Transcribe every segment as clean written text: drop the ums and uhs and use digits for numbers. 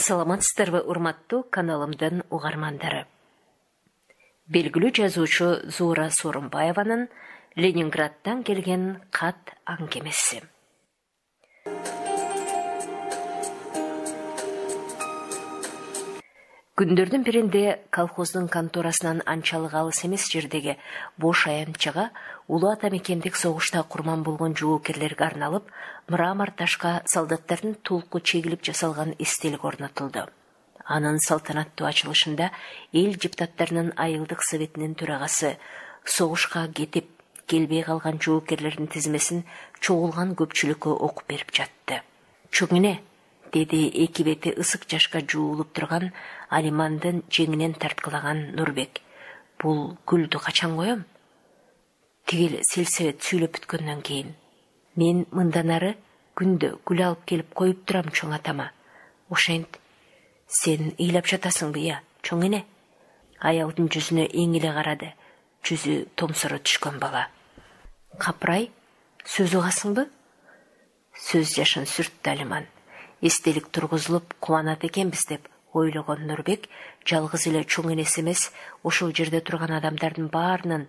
Саламатсыздарбы, урматтуу каналымдын угармандары. Белгилүү жазуучу Зура Сооронбаеванын Ленинграддан келген кат аңгемеси. Күндөрдүн биринде колхоздун конторасынан анчалык алыс эмес жердеги бош аянтчага улуу атамекендик согушта курман болгон жоокерлерге арналып мрамор ташка солдаттардын тулку чегилип жасалган эстелик орнотулду. Анын салтанаттуу ачылышында эл депутаттарынын айылдык советинин төрагасы согушка кетип келбей калган жоокерлердин тизмесин чогулган көпчүлүккө окуп берип жатты. «Чоңене», деди эки бети ысык жашка жуулуп турган Алимандын жеңинен тарткылаган Нурбек. «Бул гүлдү качан коем?» Тигил сельсовет сүйлөп бүткөндөн кийин. «Мен мындан ары күндө гүл алып келип коюп турам чоң атама. Ошент, сен ыйлап жатасыңбы, я, чоңене?» Аялдын жүзүнө эңиле карады. Жүзү томсоро түшкөн бала. «Капырай, сөз угасыңбы?» Сөз жашын сүрттү Алиман. Эстелик тургузулуп кубанат экенбиз деп ойлогон Нурбек жалгыз эле чоң энеси эмес, ошол жерде турган адамдардын баарынын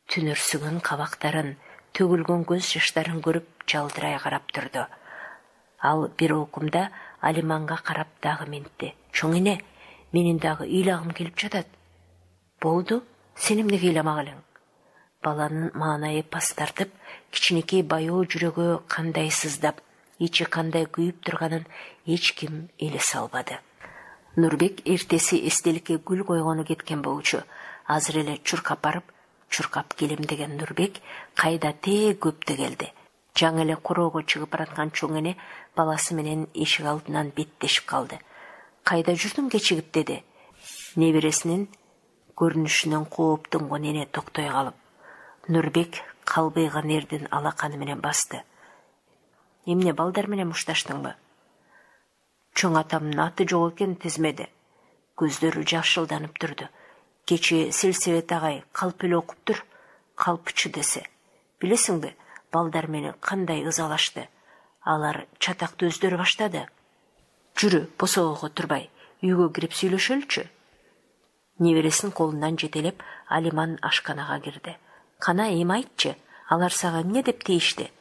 түнөрсүгөн кабактарын, төгүлгөн көз жаштарын көрүп жалдырай карап турду. Ал бир окумда Алиманга карап дагы ментти. «Чоң эне, менин дагы ыйлагым келип жатат». «Болду, сен эмнеге ыйламак элең?» Баланын маанайы пас тартып, кичинекей баяу жүрөгү кандай сыздап, ичи кандай күйүп турганын эч ким элесе албады. Нурбек эртеси эстеликке гүл койгону кеткен болчу. Азыр эле чуркап барып, чуркап келем деген Нурбек кайда тээ көптө келди. Жаңы эле короого чыгып бараткан чоң эне баласы менен эшик алдынан беттешип калды. «Кайда жүрдүң кечигип?» деди. Небересинин көрүнүшүнөн кооптонгон эне токтой калып, Нурбек калбыйган эрдин алаканы менен басты. «Эмне, балдар менен мушташтыңбы?» «Чоң атамдын аты жок экен тизмеде». Көздөрү жашылданып турду. «Кече сельсовет агай калп эле окуп тур, калпчы десе. Билесиңби, балдар мени кандай ызалашты. Алар чатакты өздөрү баштады. Жүрү, босогого турбай, үйгө кирип сүйлөшөлүчү». Небересин колунан жетелеп, Алиман ашканага кирди. «Кана, эми айтчы, алар сага эмне деп тийишти?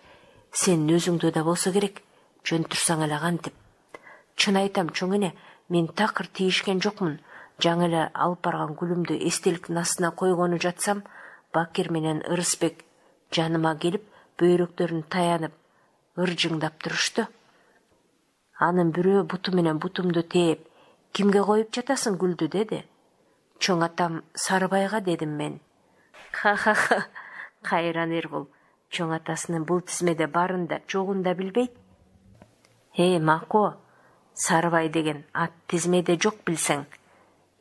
Сен өзүңдө да болсо керек, жөн турсаң эле кантип?» «Чын айтам, чоң эне, мен такыр тийишкен жокмун. Жаңы эле алып барган гүлүмдү эстеликтин астына койгону жатсам, Бакир менен Ырысбек жаныма келип, бөйрөктөрүн таянып, ыржыңдап турушту. Анын бирөө буту менен бутумду тээп, «Кимге коюп жатасың гүлдү?» деди. «Чоң атам Сарыбайга», дедим мен. «Ха-ха-ха», кайран Эргул. Чоң атасынын бул тизмеде барын да жогун да билбейт. Мако, Сарыбай деген ат тизмеде жок билсең.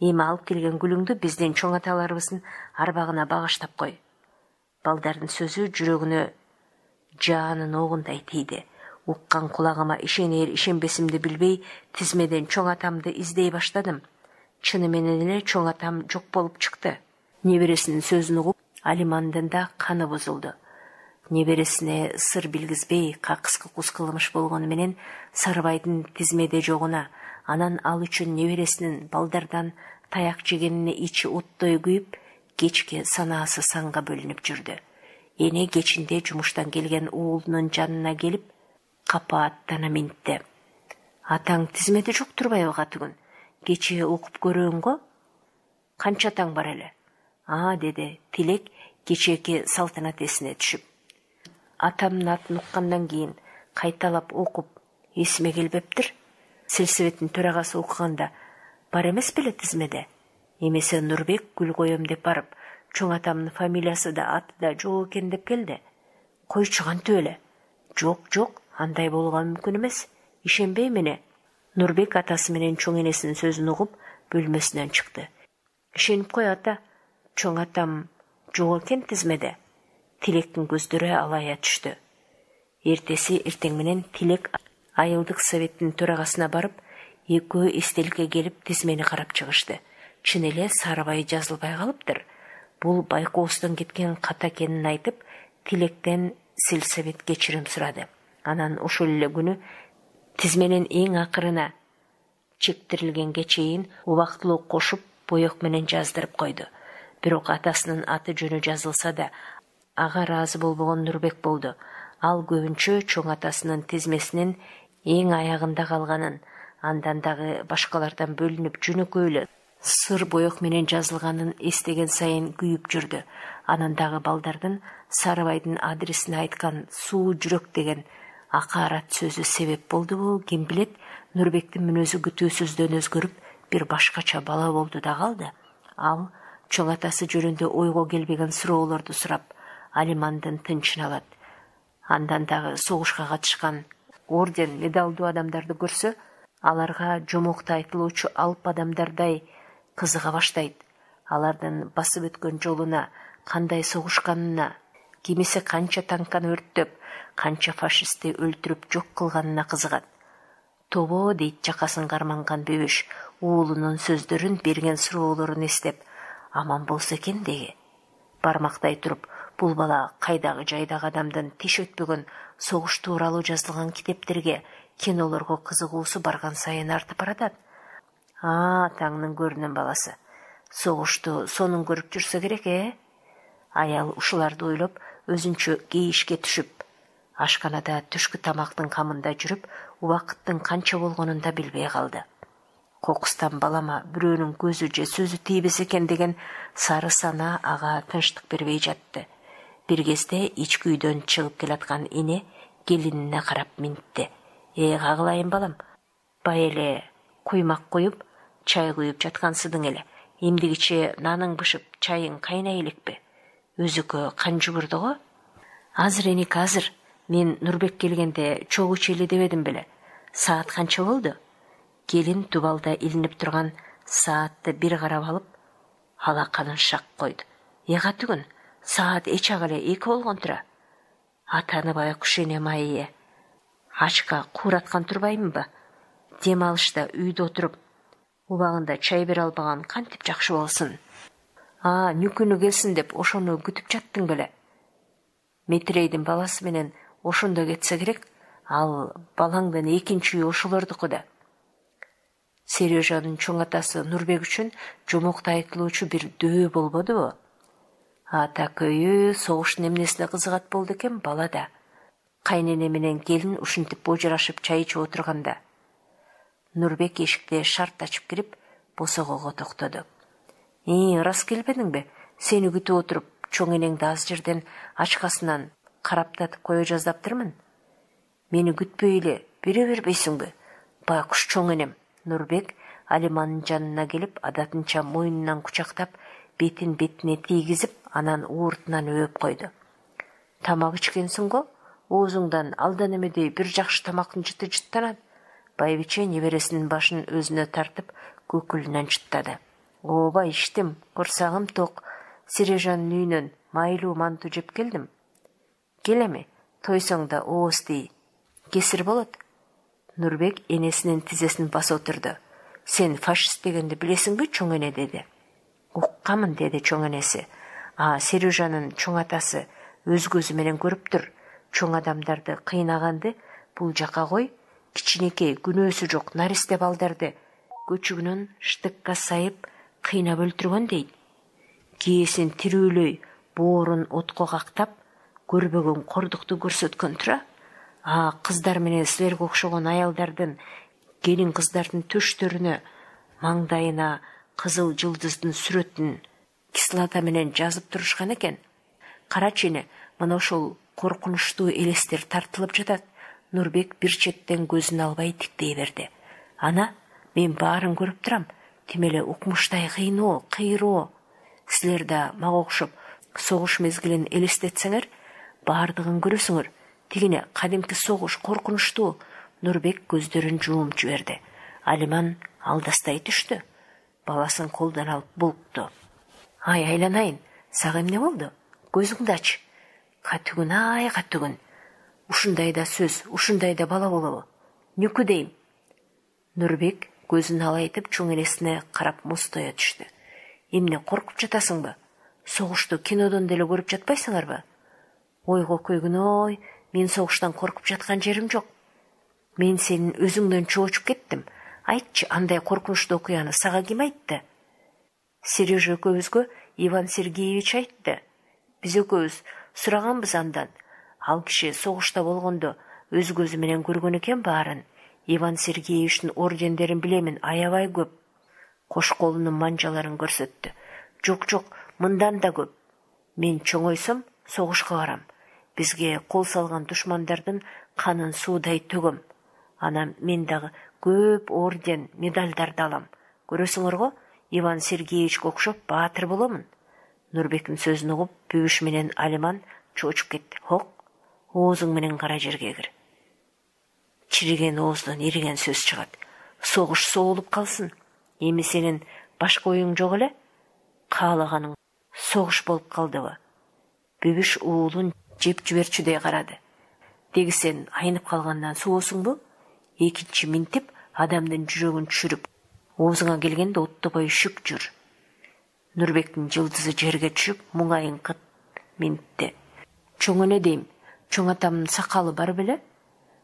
Эми алып келген гүлүңдү биздин чоң аталарыбыздын арбагына багыштап кой». Балдардын сөзү жүрөгүнө жаанын огундай тийди. Уккан кулагыма ишенер ишенбесимди билбей, тизмеден чоң атамды издей баштадым. Чыны менен эле чоң атам жок болуп чыкты. Небересинин сөзүн угуп, Алимандын да каны бузулду. Небересине сыр билгизбей какыс кылмыш болгону менен Сарыбайдын тизмеде жогуна, анан ал үчүн небересинин балдардан таяк жегенине ичи оттой күйүп, кечке санаасы санга бөлүнүп жүрдү. Эне кечинде жумуштан келген уулунун жанына келип, капааттана минтти. «Атаң тизмеде жок турбайбы катыгүн? Кече окуп көрөң го?» «Канча атаң бар эле?» «А», деди Тилек кечеки салтанат эсине түшүп. «Атамдын атын уккандан кийин кайталап окуп эсиме келбептир. Сельсоветтин төрагасы окуганда бар эмес беле тизмеде?» Эмесе Нурбек гүл коем деп барып, чоң атамдын фамилиясы да аты да жок экен деп келди. «Койчу кантип эле?» Жок, андай болууга мүмкүн эмес. Ишенбейм эне». Нурбек атасы менен чоң энесинин сөзүн угуп, бөлмөсүнөн чыкты. «Ишенип кой ата, чоң атам жок экен тизмеде». Тилектин көздөрү алая түштү. Эртеси эртең менен Тилек айылдык советтин төрагасына барып, экөө эстеликке келип тизмени карап чыгышты. Чын эле Сарыбай жазылбай калыптыр. Бул байкоостон кеткен кат экенин айтып, Тилектен сельсовет кечирим сурады. Анан ошол эле күнү тизменин эң акырына чектирилгенге чейин убактылуу кошуп боек менен жаздырып койду. Бирок атасынын аты жөнү жазылса да, ага ыраазы болбогон Нурбек болду. Ал көбүнчө чоң атасынын тизмесинин эң аягында калганын, андан дагы башкалардан бөлүнүп жөнөкөйлө сыр боек менен жазылганын эстеген сайын күйүп жүрдү. Анан дагы балдардын Сарыбайдын адресин айткан суу жүрөк деген акаарат сөзү себеп болдубу, ким билет. Нурбектин мүнөзү күтүүсүздөн өзгөрүп, бир башкача бала болду да калды. Ал чоң атасы жөнүндө ойго келбеген суроолорду сурап, Алимандын тынчын алат. Андан дагы согушка катышкан орден, медалдуу адамдарды көрсө, аларга жомокто айтылуучу алп адамдардай кызыга баштайт. Алардын басып өткөн жолуна, кандай согушканына, кимиси канча танканы өрттөп, канча фашистти өлтүрүп жок кылганына кызыгат. Тобо, дейт жакасын карманган Бебеш, уулунун сөздөрүн, берген суроолорун эстеп, аман болсо экен деги. Бармактай туруп, бул бала кайдагы жайдагы адамдын тиш өтпөгөн согуш тууралуу жазылган китептерге, кинолорго кызыгуусу барган сайын артып баратат. Таңнын көрүнөн баласы. Согушту сонун көрүп жүрсө керек, Аял ушуларды ойлоп, өзүнчө кейишке түшүп, ашканада түшкү тамактын камында жүрүп, убакыттын канча болгонун да билбей калды. Кокустан балама бирөөнүн көзү же сөзү тийбесе экен деген сары сана ага тынчтык бербей жатты. Бир кезде ички үйдөн чыгып келаткан эне келинине карап минтти. Кагылайын балам, бай эле куймак коюп, чай куюп жаткансыдың эле. Эмдигиче наның бышып, чайың кайнай элекпи? Өзүкө кан жүгүрдү го? Азыр эник азыр. Мен Нурбек келгенде чогуу чели дебедим беле. Саат канча болду? Келин дубалда илинип турган саатты бир карап алып, алаканын шак койду. Түгүн, саат эчак эле 2 болгон тура. Атаныбай кушенем айы. Ачка куураткан турбаймынбы? Дем алышта үйдө отуруп, убагында чай бере албаган кантип жакшы болсун? Нүкүнү келсин деп ошону күтүп жаттың беле. Метирейдин баласы менен ошондо кетсе керек, ал балаңдын экинчи үйү ошолордуку да. Сережанын чоң атасы Нурбек үчүн жомокто айтылуучу бир дөбө болбодубу? Ата көйү согуштун эмнесине кызыгат болду экен бала да. Кайнене менен келин ушинтип божурашып чай ичип отурганда, Нурбек эшикте шарт ачып кирип, босогого токтоду. Рас келбедиңби? Сени күтүп отуруп, чоң энеңди аз жерден ачкасынан караптатып кое жаздаптырмын. Мени күтпөй эле бере бербейсиңби? Байкуш чоң энем. Нурбек Алиманын жанына келип, адатынча мойнунан кучактап, бетин бетине тийгизип, анан ууртунан өп койду. Тамак ичкенсиң го? Оозуңдан алдан эмедей бир жакшы тамактын жыты жыттанат. Байбиче небересинин башын өзүнө тартып, көкүлүнөн жыттады. Ооба иштим, корсагым ток. Сережанын үйүнөн майлуу манту жеп келдим. Келеми, тойсоң да ооз дей. Кесир болот. Нурбек энесинин тизесин басып отурду. Сен фашист дегенди билесиңби, чоң эне деди. Уккамын, деди чоң энеси. Сережанын чоң атасы өз көзү менен көрүп тур. Чоң адамдарды кыйнаганды бул жака кой, кичинекей күнөөсү жок наристе балдарды көчүгүнөн штыкка сайып кыйнап өлтүргөн дейт. Кээсин тирүүлөй, боорун отко кактап, көрбөгөн кордукту көрсөткөн тура. Кыздар менен силерге окшогон аялдардын, келин кыздардын төштөрүнө, маңдайына кызыл жылдыздын сүрөтүн кислота менен жазып турушкан экен. Карачыны, мына ошол коркунучтуу элестер тартылып жатат. Нурбек бир четтен көзүн албай тиктей берди. Ана, мен баарын көрүп турам. Тим эле укмуштай кыйроо. Силер да мага окшоп согуш мезгилин элестетсеңер, баардыгын көрөсүңөр. Тигине кадимки согуш коркунучтуу. Нурбек көздөрүн жуумуп жиберди. Алиман алдастай түштү. Баласын колдон алып булкту. Айланайын, сага эмне болду? Көзүңдү ач. Катүгүн. Ушундай да сөз, ушундай да бала болобу? Нүкү дейм. Нурбек көзүн алайтып чоң энесине карап мустая түштү. Эмне коркуп жатасыңбы? Согушту кинодон деле көрүп жатпайсыңарбы? Ойго көйгүн, мен согуштан коркуп жаткан жерим жок. Мен сенин өзүңдөн чоочуп кеттим. Айтчы, андай коркунучтуу окуяны сага ким айтты? Сережа экөөбүзгө Иван Сергеевич айтты. Биз экөөбүз сураганбыз андан. Ал киши согушта болгондо өз көзү менен көргөн экен баарын. Иван Сергеевичтин ордендерин билемин, аябай көп. Кош колунун манжаларын көрсөттү. Жок, мындан да көп. Мен чоңойсом согушка барам. Бизге кол салган душмандардын канын суудай төгөм. Анан мен дагы көп орден, медальдарды алам. Көрөсүңөр го, Иван Сергеевичке окшоп баатыр боломун. Нурбектин сөзүн угуп, Бүбүш менен Алиман чоочуп кетти. Хок, оозуң менен кара жерге кир. Чириген ооздон ириген сөз чыгат. Согуш соолуп калсын. Эми сенин башка оюң жок эле? Каалаганың согуш болуп калдыбы? Бүбүш уулун жеп жиберчүдөй карады. Деги сен айнып калгандан соосуңбу? Экинчи минтип адамдын жүрөгүн түшүрүп, оозуңа келгенде оттобой үшүп жүр. Нурбектин жылдызы жерге түшүп, муңайын кыт минтти. Чоң эне дейм, чоң атамдын сакалы бар беле?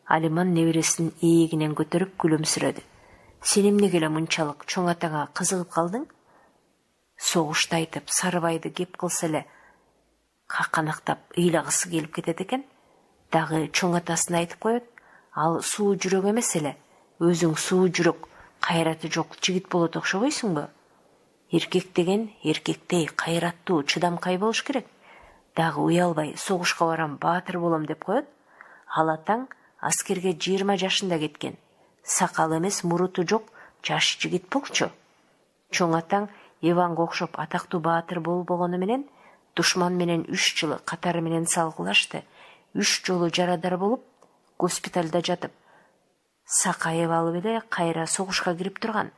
Алиман небересин ийигинен көтөрүп күлүмсүрөдү. Сен эмнеге эле мынчалык чоң атаңа кызыгып калдың? Согушта айтып, Сарыбайды кеп кылса эле каканактап ыйлагысы келип кетет экен. Дагы чоң атасын айтып коет. Ал суу жүрөк эмес эле. Өзүң суу жүрөк, кайраты жок жигит болот окшобойсуңбу? Эркек деген эркектей кайраттуу, чыдамкай болуш керек. Дагы уялбай согушка барам, баатыр болом деп коет. Ал атаң аскерге 20 жашында кеткен. Сакал эмес, муруту жок, жаш жигит болчу. Чоң атаң Иванга окшоп атактуу баатыр болбогону менен душман менен 3 жылы катары менен салгылашты. 3 жолу жарадар болуп, госпиталда жатып, сакайып алып эле кайра согушка кирип турган.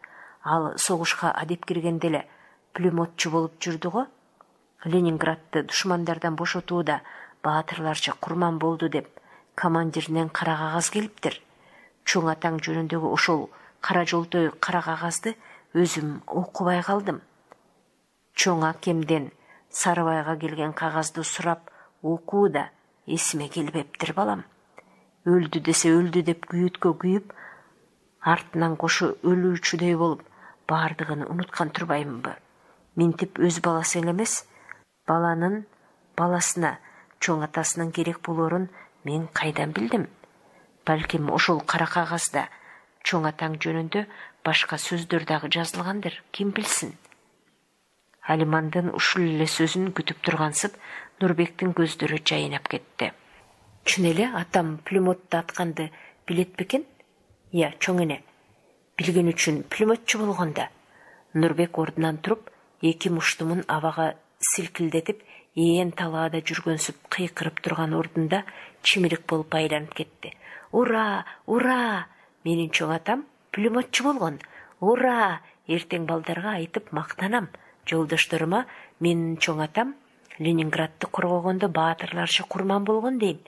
Ал согушка адеп киргенде эле пулемотчу болуп жүрдү го. Ленинградты душмандардан бошотууда баатырларча курман болду деп командиринен кара кагаз келиптир. Чоң атаң жөнүндөгү ошол кара жолтой кара кагазды өзүм окубай калдым. Чоң акемден Сарыбайга келген кагазды сурап окууда эсиме келбептир балам. Өлдү десе өлдү деп күйүткө күйүп, артынан кошу өлүүчүдөй болуп, бардыгын унуткан турбаймынбы? Минтип өз баласы эле эмес, баланын баласына чоң атасынын керек болоорун мен кайдан билдим? Балким ошол кара кагазда чоң атаң жөнүндө башка сөздөр дагы жазылгандыр, ким билсин? Алимандын ушул эле сөзүн күтүп тургансып, Нурбектин көздөрү жайнап кетти. Чын эле атам пулемотду атканды билет бекен? Я, чоң эне, билген үчүн пулемотчу болгонда. Нурбек ордунан туруп, эки муштумун абага силкилдетип, ээн талаада жүргөнсүп кыйкырып турган ордунда чимирик болуп айланып кетти. Ура! Ура! Менин чоң атам пулемотчу болгон. Ура! Эртең балдарга айтып мактанам. Жолдошторума менин чоң атам Ленинградты коргогондо баатырларча курман болгон дейм.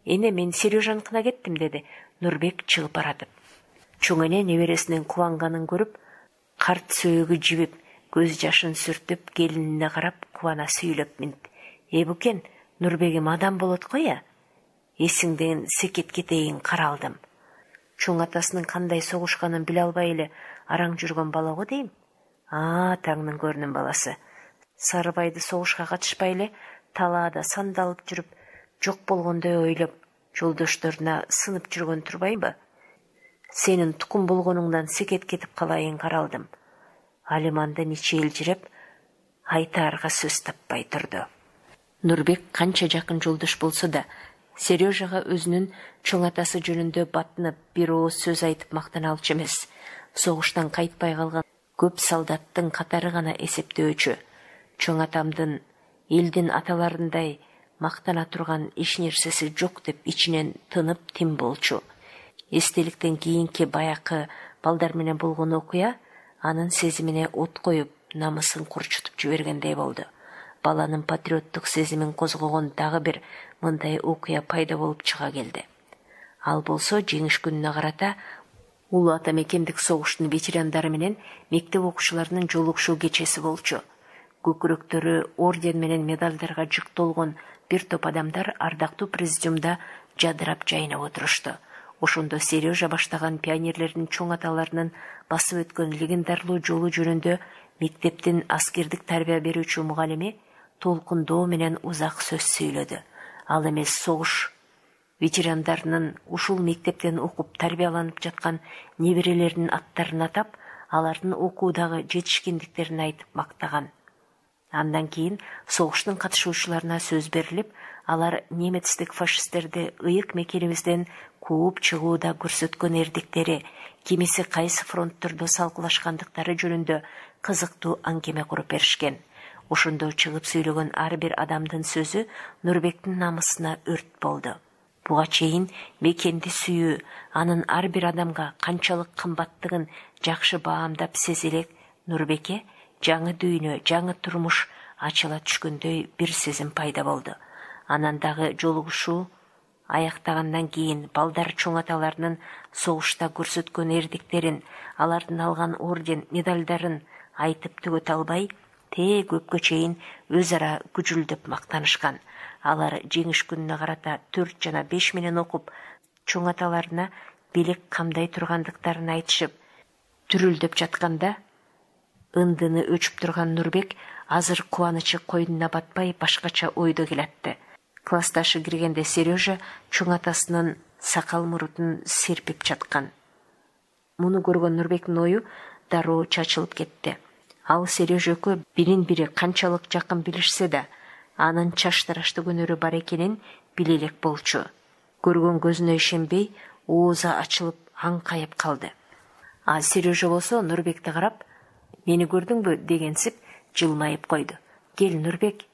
Эне мен Сережаныкына кеттим, деди Нурбек чыгып баратып. Чоң эне небересинин кубанганын көрүп, карт сөөгү жибип, көз жашын сүртүп, келинине карап кубана сүйлөп минт. Букен, Нурбегим адам болот го я? Эсиңден секет кетейин каралдым. Чоң атасынын кандай согушканын биле албай эле араң жүргөн бала го дейм. Таңнын көрүнүн баласы. Сарыбайды согушка катышпай эле талаада сандалып жүрүп, жок болгондой ойлоп, жолдошторуна сынып жүргөн турбайбы? Сенин тукум болгонуңдан секет кетип калайын каралдым. Алиманды ниче элжиреп, айтаарга сөз таппай турду. Нурбек канча жакын жолдош болсо да, Сережага өзүнүн чоң атасы жөнүндө батынып бир ооз сөз айтып мактана алчу эмес. Согуштан кайтпай калган көп солдаттын катары гана эсептөөчү. Чоң атамдын элдин аталарындай мактана турган эч нерсеси жок деп ичинен тынып тим болчу. Эстеликтен кийинки баякы балдар менен болгон окуя анын сезимине от коюп, намысын курчутуп жибергендей болду. Баланын патриоттук сезимин козгогон дагы бир мындай окуя пайда болуп чыга келди. Ал болсо жеңиш күнүнө карата Улуу ата мекендик согуштун ветерандары менен мектеп окуучуларынын жолугушуу кечеси болчу. Көкүрөктөрү орден менен медалдарга жык толгон бир топ адамдар ардактуу президиумда жадырап жайнап отурушту. Ошондо Сережа баштаган пионерлердин чоң аталарынын басып өткөн легендарлуу жолу жөнүндө мектептин аскердик тарбия берүүчү мугалими толкундоо менен узак сөз сүйлөдү. Ал эмес согуш ветерандарынын ушул мектептен окуп тарбияланып жаткан неберелеринин аттарын атап, алардын окуудагы жетишкендиктерин айтып мактаган. Андан кийин согуштун катышуучуларына сөз берилип, алар немецтик фашисттерди ыйык мекенибизден кууп чыгууда көрсөткөн эрдиктери, кимиси кайсы фронттордо салгылашкандыктары жөнүндө кызыктуу аңгеме куруп беришкен. Ошондо чыгып сүйлөгөн ар бир адамдын сөзү Нурбектин намысына өрт болду. Буга чейин мекенди сүйүү, анын ар бир адамга канчалык кымбаттыгын жакшы баамдап сезе элек Нурбекке жаңы дүйнө, жаңы турмуш ачыла түшкөндөй бир сезим пайда болду. Анан дагы жолугушуу аяктагандан кийин балдар чоң аталарынын согушта көрсөткөн эрдиктерин, алардын алган орден, медалдарын айтып түгөтө албай, көпкө чейин өз ара күжүлдөп мактанышкан. Алар жеңиш күнүнө карата 4 жана 5 менен окуп, чоң аталарына белек камдай тургандыктарын айтышып, түрүлдөп жатканда, ындыны өчүп турган Нурбек азыр кубанычы койнуна батпай башкача ойдо келатты. Классташы киргенде Сережа чоң атасынын сакал мурутун серпип жаткан. Муну көргөн Нурбектин ою дароо чачылып кетти. Ал Сережа экөө бирин-бири канчалык жакын билишсе да, анын чаштырашты күнөрү бар экенин биле элек болчу. Көргөн көзүнө ишенбей, оозу ачылып аңкайып калды. А Сережа болсо Нурбекти карап, "Мени көрдүңбү?" дегенсип жылмайып койду. "Кел, Нурбек,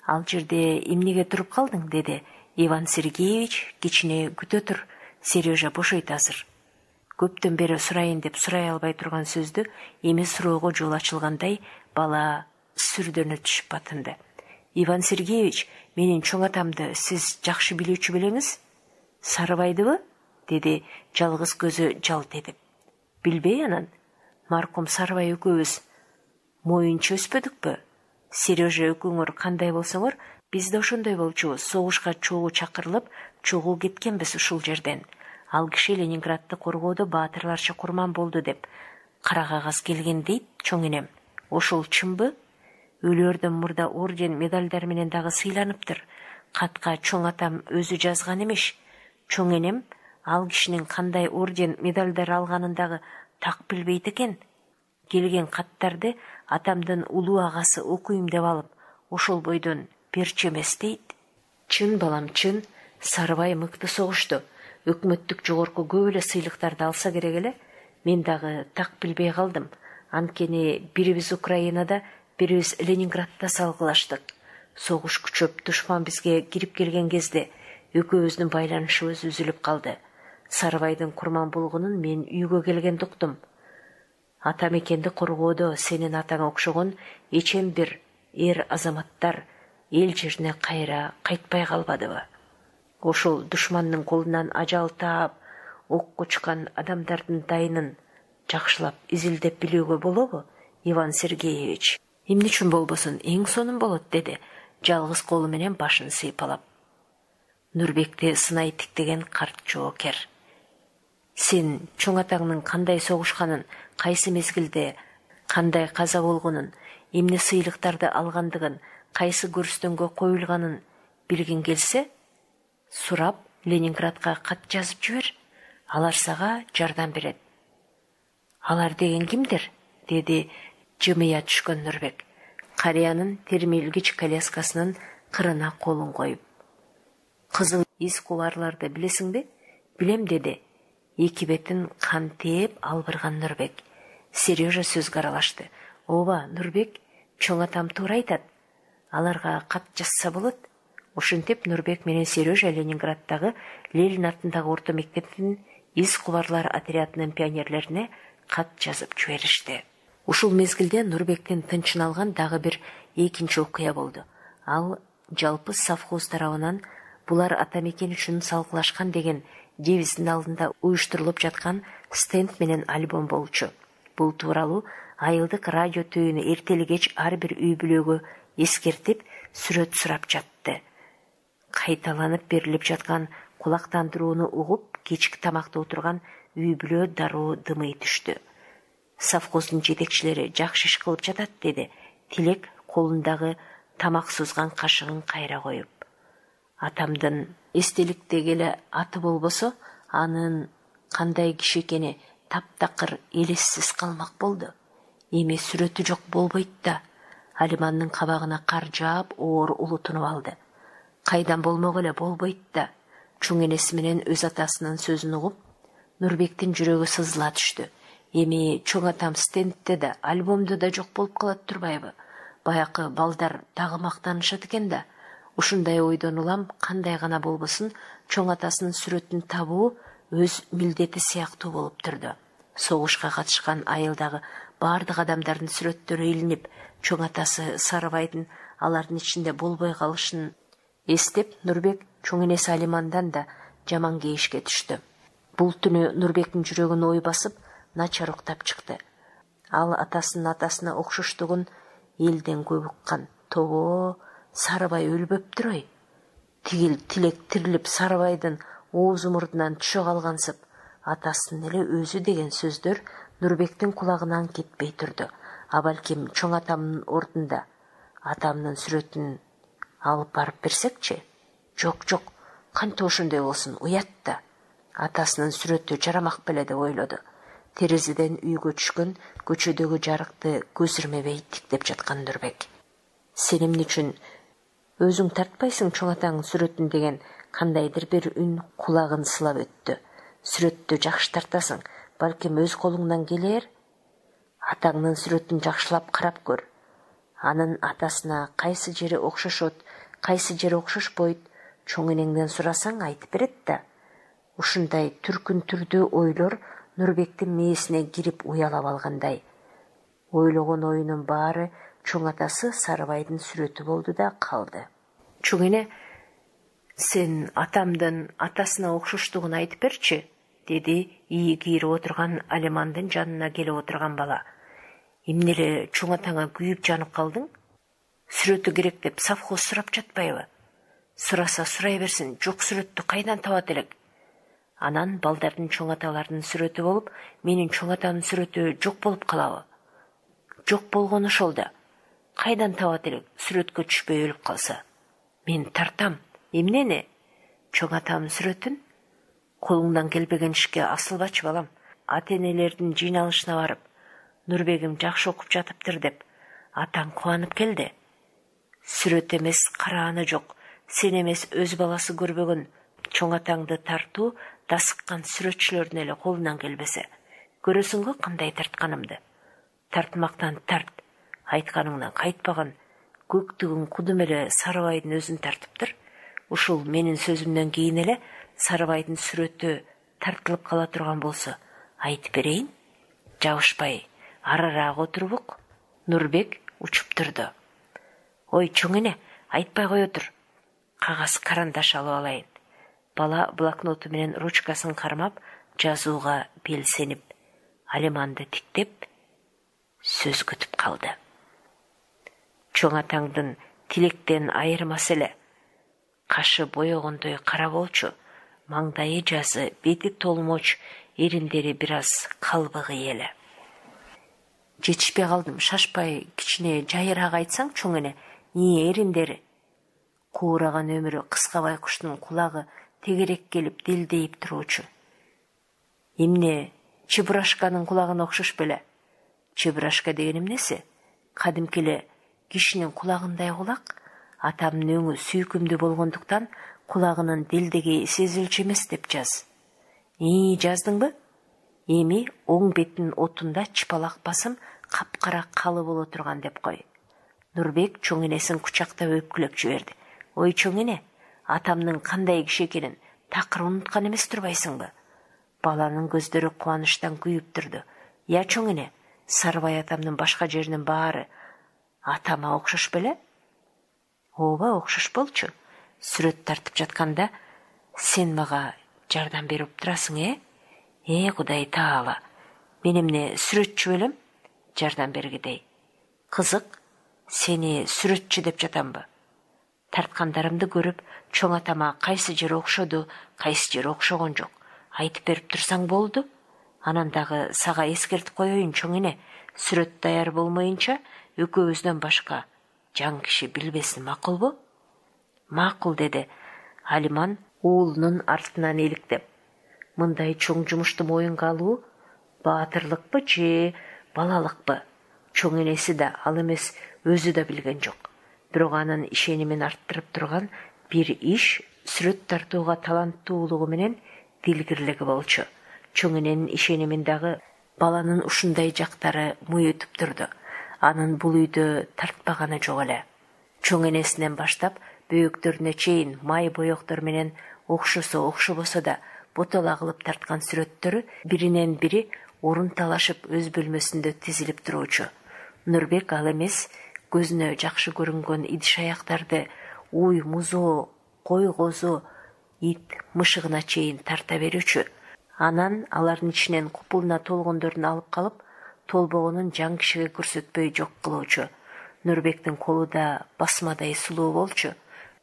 ал жерде эмнеге туруп калдың?" деди. "Иван Сергеевич, кичине күтө тур. Сережа бошойт азыр." Көптөн бери сурайын деп сурай албай турган сөздү эми суроого жол ачылгандай, бала сүрдөнө түшүп батынды. "Иван Сергеевич, менин чоң атамды сиз жакшы билүүчү белеңиз?" "Сарыбайдыбы?" деди жалгыз көзү жалт этип. "Билбей анан, маркум Сарыбай экөөбүз моюнча өспөдүкпү? Сережа экөөңөр кандай болсоңор, биз да ошондой болчубуз. Согушка чогуу чакырылып, чогуу кеткенбиз ушул жерден. Ал киши Ленинградты коргоодо баатырларча курман болду деп кара кагаз келген дейт чоң энем. Ошол чынбы? Өлөрдөн мурда орден, медалдар менен дагы сыйланыптыр. Катка чоң атам өзү жазган эмеш. Чоң энем ал кишинин кандай орден, медалдар алганын дагы так билбейт экен. Келген каттарды атамдын улуу агасы окуйм деп алып, ошол бойдон перчи эмес дейт." "Чын балам, чын. Сарыбай мыкты согушту. Өкмөттүк жогорку көп эле сыйлыктарды алса керек эле. Мен дагы так билбей калдым. Анткени бирибиз Украинада, бирибиз Ленинградта салгылаштык. Согуш күчөп, душман бизге кирип келген кезде экөөбүздүн байланышыбыз үзүлүп калды. Сарыбайдын курман болгонун мен үйгө келгенде уктум. Ата мекенди коргоодо сенин атаңа окшогон эчем бир эр азаматтар эл жерине кайра кайтпай калбадыбы? Ошол душмандын колунан ажал таап, окко чыккан адамдардын дайынын жакшылап изилдеп билүүгө болобу, Иван Сергеевич?" "Эмне үчүн болбосун, эң сонун болот", деди жалгыз колу менен башын сыйпалап. Нурбекти сынай тиктеген карт жоокер. "Сен чоң атаңдын кандай согушканын, кайсы мезгилде кандай каза болгонун, эмне сыйлыктарды алгандыгын, кайсы көрүстөнгө коюлганын билгиң келсе, сурап Ленинградка кат жазып жибер. Алар сага жардам берет." "Алар деген кимдер?" деди жымыя түшкөн Нурбек, карыянын термелгич коляскасынын кырына колун коюп. "Кызыл из кубарларды билесиңби?" "Билем", деди эки бетин кан тээп албырган Нурбек. Сережа сөзгө аралашты. "Ооба, Нурбек, чоң атам туура айтат. Аларга кат жазса болот." Ошентип Нурбек менен Сережа Ленинградтагы Ленин атындагы орто мектептин из кубарлар отрядынын пионерлерине кат жазып жиберишти. Ушул мезгилде Нурбектин тынчын алган дагы бир экинчи окуя болду. Ал жалпы совхоз тарабынан булар ата мекен үчүн салгылашкан деген девиздин алдында уюштурулуп жаткан стенд менен альбом болчу. Бул тууралуу айылдык радио түйүнү эртели кеч ар бир үй бүлөгө эскертип, сүрөт сурап жатты. Кайталанып берилип жаткан кулактандырууну угуп, кечки тамакта отурган үй бүлө дароо дымый түштү. Совхоздун жетекчилери жакшы иш кылып жатат, деди Тилек колундагы тамак сузган кашыгын кайра коюп. Атамдын эстеликтеги эле аты болбосо, анын кандай киши экени таптакыр элессиз калмак болду. Эми сүрөтү жок болбойт да. Алимандын кабагына кар жаап, оор улутунуп алды. Кайдан болмок эле болбойт да. Чоң энеси менен өз атасынын сөзүн угуп, Нурбектин жүрөгү сызыла түштү. Эми чоң атам стендте да, альбомдо да жок болуп калат турбайбы? Баякы балдар дагы мактанышат экен да. Ушундай ойдон улам, кандай гана болбосун, чоң атасынын сүрөтүн табуу өз милдети сыяктуу болуп турду. Согушка катышкан айылдагы бардык адамдардын сүрөттөрү илинип, чоң атасы Сарыбайдын алардын ичинде болбой калышын эстеп, Нурбек чоң энеси Алимандан да жаман кейишке түштү. Бул түнү Нурбектин жүрөгүн ой басып, начар уктап чыкты. Ал атасынын атасына окшоштугун элден көп уккан. Тобо, Сарыбай өлбөптүр ой. Тигил Тилек тирилип Сарыбайдын оозу мурдунан түшө калгансып, атасынын эле өзү деген сөздөр Нурбектин кулагынан кетпей турду. А балким чоң атамдын ордунда атамдын сүрөтүн алып барып берсекчи? Жок, кантип ошондой болсун, уят да. Атасынын сүрөтү жарамак беле деп ойлоду. Терезеден үйгө түшкөн көчөдөгү жарыкты көз ирмебей тиктеп жаткан Нурбек. Сен эмне үчүн өзүң тартпайсың чоң атаңдын сүрөтүн деген кандайдыр бир үн кулагын сылап өттү. Сүрөттү жакшы тартасың, балким өз колуңдан келер. Атаңдын сүрөтүн жакшылап карап көр. Анын атасына кайсы жери окшошот, кайсы жери окшошпойт, чоң энеңден сурасаң айтып берет да. Ушундай түркүн түрдүү ойлор Нурбектин мээсине кирип уялап алгандай. Ойлогон оюнун баары чоң атасы Сарыбайдын сүрөтү болду да калды. Чоң эне, сен атамдын атасына окшоштугун айтып берчи, деди ийи кийирип отурган Алимандын жанына келип отурган бала. Эмне эле чоң атаңа күйүп жанып калдың? Сүрөтү керек деп совхоз сурап жатпайбы? Сураса сурай берсин, жок сүрөттү кайдан табат элек? Анан балдардын чоң аталардын сүрөтү болуп, менин чоң атамдын сүрөтү жок болуп калабы? Жок болгон ошол да. Кайдан табат элек, сүрөткө түшпөй өлүп калса? Мен тартам. Эмнени? Чоң атамдын сүрөтүн? Колуңдан келбеген ишке асылбачы балам. Ата-энелердин жыйналышына барып, Нурбегим жакшы окуп жатыптыр деп, атаң кубанып келди. Сүрөт эмес, карааны жок. Сен эмес өз баласы көрбөгөн чоң атаңды тартуу дасыккан сүрөтчүлөрдүн эле колунан келбесе. Көрөсүңбү кандай тартканымды? Тартмактан тарт. Айтканыңдан кайтпаган көктүгүн кудум эле Сарыбайдын өзүн тартыптыр. Ушул менин сөзүмдөн кийин эле Сарыбайдын сүрөтү тартылып кала турган болсо, айтып берейин. Жабышпай арыраак отурбук. Нурбек учуп турду. Ой чоң эне, айтпай кое тур. Кагаз карандаш алып алайын. Бала блокноту менен ручкасын кармап, жазууга белсенип, Алиманды тиктеп, сөз күтүп калды. Чоң атаңдын Тилектен айырмасы эле. Кашы боёгондой кара болчу, маңдайы жазы, бети толмоч, эриндери бир аз калбыгы эле. Жетишпей калдым, шашпай кичине жайыраак айтсаң чоң эне, эмне эриндери? Куураган өмүрү кыска байкуштун кулагы тегерек келип делдейип туруучу. Эмне, Чебурашканын кулагына окшош беле? Чебурашка деген эмнеси? Кадимки эле кишинин кулагындай кулак. Атамдын өңү сүйкүмдүү болгондуктан кулагынын делдеги сезилчү эмес деп жаз. Жаздыңбы? Эми оң беттин отунда чыпалак басым капкара калы боло турган деп кой. Нурбек чоң энесин кучактап өпкүлөп жиберди. Ой чоң эне, атамдын кандай киши экенин такыр унуткан эмес турбайсыңбы? Баланын көздөрү кубанычтан күйүп турду. Я чоң эне, Сарыбай атамдын башка жеринин баары атама окшош беле? Ооба, окшош болчу. Сүрөт тартып жатканда сен мага жардам берип турасың, Кудай таала. Мен эмне сүрөтчү белем? Жардам бергидей. Кызык, сени сүрөтчү деп жатамбы? Тарткандарымды көрүп, чоң атама кайсы жери окшоду, кайсы жери окшогон жок, айтып берип турсаң болду. Анан дагы сага эскертип коеюн чоң эне, сүрөт даяр болмоюнча экөөбүздөн башка жан киши билбесин, макулбу? Макул, деди Алиман уулунун артынан эликтеп. Мындай чоң жумушту моюнга алуу баатырлыкпы же балалыкпы? Чоң энеси да ал эмес өзү да билген жок. Бирок анын ишенимин арттырып турган бир иш сүрөт тартууга таланттуулугу менен дилгирлиги болчу. Чоң эненин ишенимин дагы баланын ушундай жактары муй өтүп турду. Анын бул үйдө тартпаганы жок эле. Чоң энесинен баштап бөөктөрүнө чейин май боектор менен окшосо окшобосо да ботола кылып тарткан сүрөттөрү биринен бири орун талашып өз бөлмөсүндө тизилип туруучу. Нурбек ал эмес көзүнө жакшы көрүнгөн идиш-аяктарды уй, музоо, кой, козу, ит, мышыгына чейин тарта берүүчү. Анан алардын ичинен купулуна толгондорун алып калып, толбогонун жан кишиге көрсөтпөй жок кылуучу. Нурбектин колу да басмадай сулуу болчу.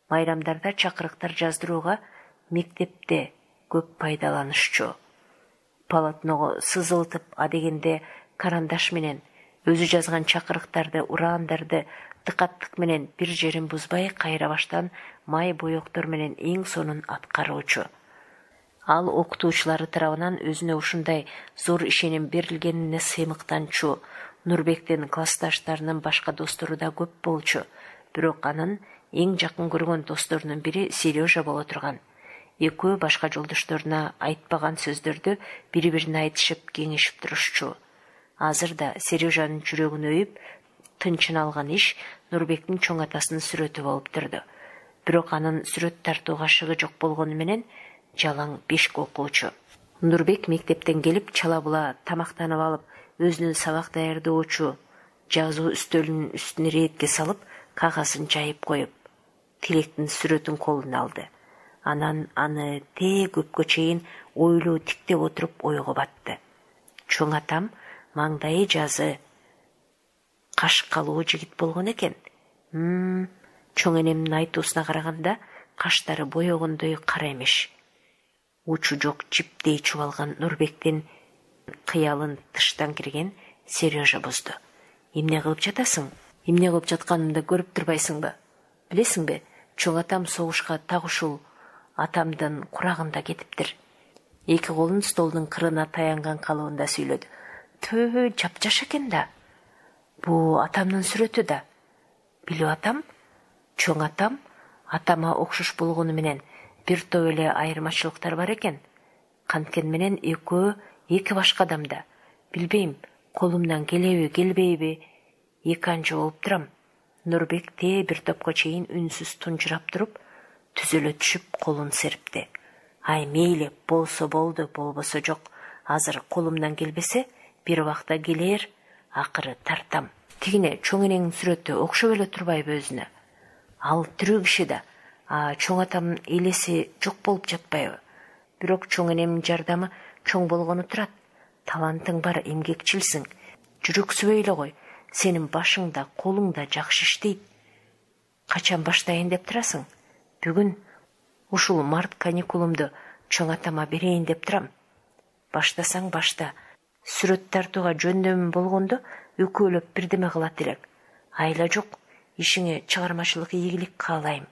Майрамдарда чакырыктар жаздырууга мектепте көп пайдаланышчу. Полотного сызылтып, адегенде карандаш менен өзү жазган чакырыктарды, ураандарды тыкаттык менен бир жерин бузбай кайра баштан май боектор менен эң сонун аткаруучу. Ал окутуучулары тарабынан өзүнө ушундай зор ишеним берилгенине сыймыктанчу. Нурбектин классташтарынын башка достору да көп болчу. Бирок анын эң жакын көргөн досторунун бири Сережа боло турган. Экөө башка жолдошторуна айтпаган сөздөрдү бири-бирине айтышып, кеңешип турушчу. Азыр да Сережанын жүрөгүн өйүп, тынчын алган иш Нурбектин чоң атасынын сүрөтү болуп турду. Бирок анын сүрөт тартууга шыгы жок болгону менен жалаң бешик окуучу. Нурбек мектептен келип, чала була тамактанып алып, өзүнүн сабак даярдоочу жазуу үстөлүнүн үстүнө ретке салып, кагазын жайып коюп, Тилектин сүрөтүн колуна алды. Анан аны көпкө чейин ойлуу тиктеп отуруп ойго батты. Чоң атам маңдайы жазы, каш калуу жигит болгон экен. Чоң энемдин айтуусуна караганда каштары боегондой кара эмеш. Учу жок жиптей чубалган Нурбектин кыялын тыштан кирген Сережа бузду. Эмне кылып жатасың? Эмне кылып жатканымды көрүп турбайсыңбы? Билесиңби, чоң атам согушка так ушул атамдын курагында кетиптир. Эки колун столдун кырына таянган калыбында сүйлөдү. Төө, жапжаш экен да. Бу атамдын сүрөтү да. Билип атам, чоң атам атама окшош болгону менен бир топ эле айырмачылыктар бар экен. Канткен менен экөө эки башка адам да. Билбейм, колумдан келеби, келбейби, эки анча болуп турам. Нурбек бир топко чейин үнсүз тунжурап туруп, түзөлө түшүп колун серипти. Ай, мейли, болсо болду, болбосо жок. Азыр колумдан келбесе, бир убакта келер, акыры тартам. Тигине чоң энеңдин сүрөтү окшоп эле турбайбы өзүнө? Ал тирүү киши да. Чоң атамдын элеси жок болуп жатпайбы? Бирок чоң энемдин жардамы чоң болгону турат. Талантың бар, эмгекчилсиң. Жүрөксүбөй эле кой. Сенин башың да, колуң да жакшы иштейт. Качан баштайын деп турасың? Бүгүн ушул март каникулумду чоң атама берейин деп турам. Баштасаң башта. Сүрөт тартууга жөндөмүм болгондо экөөлөп бирдеме кылат элек. Айла жок, ишиңе чыгармачылык ийгилик каалайм.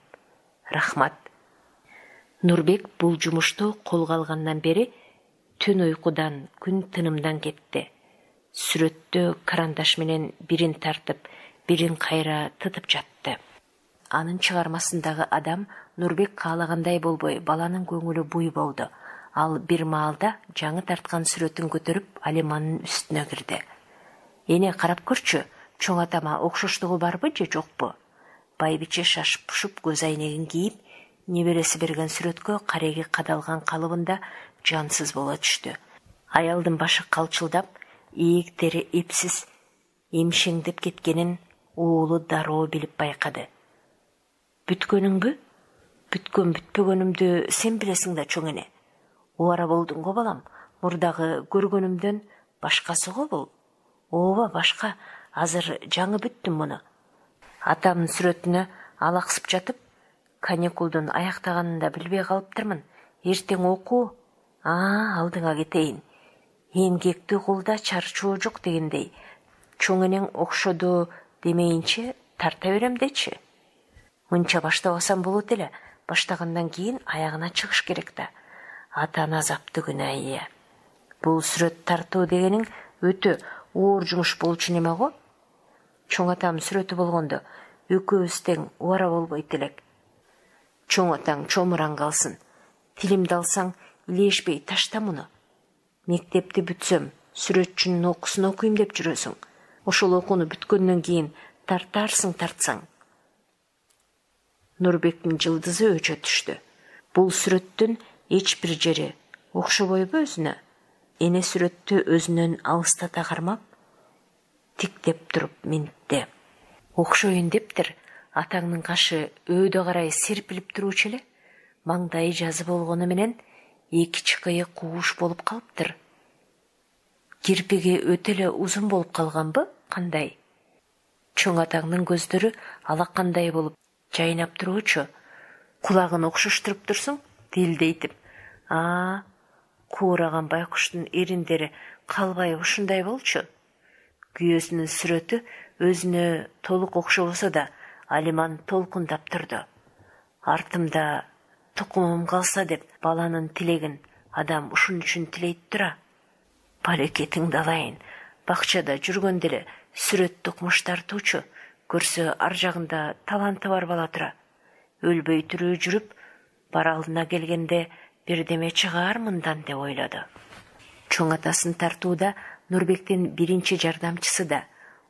Рахмат. Нурбек бул жумушту колго алгандан бери түн уйкудан, күн тынымдан кетти. Сүрөттө карандаш менен бирин тартып, бирин кайра тытып жатты. Анын чыгармасындагы адам Нурбек каалагандай болбой, баланын көңүлү буй болду. Ал бир маалда жаңы тарткан сүрөтүн көтөрүп Алиманын үстүнө кирди. Эне карап көрчү, чоң атама окшоштугу барбы же жокпу? Байбиче шашып пушуп көз айнегин кийип, небереси берген сүрөткө кареги кадалган калыбында жансыз боло түштү. Аялдын башы калчылдап, ийиктери эпсиз эмшеңдеп кеткенин уулу дароо билип байкады. Бүткөнүңбү? Бүткөн бүтпөгөнүмдү сен билесиң да, чоң эне. Убара болдуң го балам, мурдагы көргөнүмдөн башкасы го бул. Ооба, башка, азыр жаңы бүттүм муну. Атамдын сүрөтүнө алаксып жатып, Каникулдун аяктаганын да билбей калыптырмын. Эртең окуу. Алдыңа кетейин. Эмгекти кулда чарчуу жок дегендей. Чоң энең окшоду демейинче тарта берем дечи. Мынча баштабасам болот эле. Баштагандан кийин аягына чыгыш керек да. Атан азапты күнә ие. Бул сүрөт тартуу дегениң өтө оор жумуш болчу неме го? Чоң атам сүрөтү болгондо экөөбүз тең убара болбойт элек. Чоң атаң чомураң калсын. Тилимди алсаң илешпей ташта муну. Мектепти бүтсөм, сүрөтчүнүн окуусун окуйм деп жүрөсүң. Ошол окууну бүткөндөн кийин тартарсың тартсаң. Нурбектин жылдызы өчө түштү. Бул сүрөттүн эч бир жери окшобойбу өзүнө? Эне сүрөттү өзүнөн алыстата кармап, тиктеп туруп минтти. Окшойун дептир, атаңдын кашы өөдө карай серпилип туруучу эле. Маңдайы жазы болгону менен эки чыкыйы кууш болуп калыптыр. Кирпиги өтө эле узун болуп калганбы? Кандай? Чоң атаңдын көздөрү алакандай болуп жайнап туруучу. Кулагын окшоштуруп турсуң, дилдейтип. Куураган байкуштун эриндери калбай ушундай болчу. Күйөөсүнүн сүрөтү өзүнө толук окшобосо да, Алиман толкундап турду. Артымда тукумум калса деп баланын тилегин адам ушун үчүн тилейт тура. Балекетиңди алайын. Бакчада жүргөндө эле сүрөттү укмуш тартуучу. Көрсө ар жагында таланты бар бала тура. Өлбөй тирүү жүрүп, бар алдына келгенде бирдеме чыгаар мындан деп ойлоду. Чоң атасын тартууда Нурбектин биринчи жардамчысы да,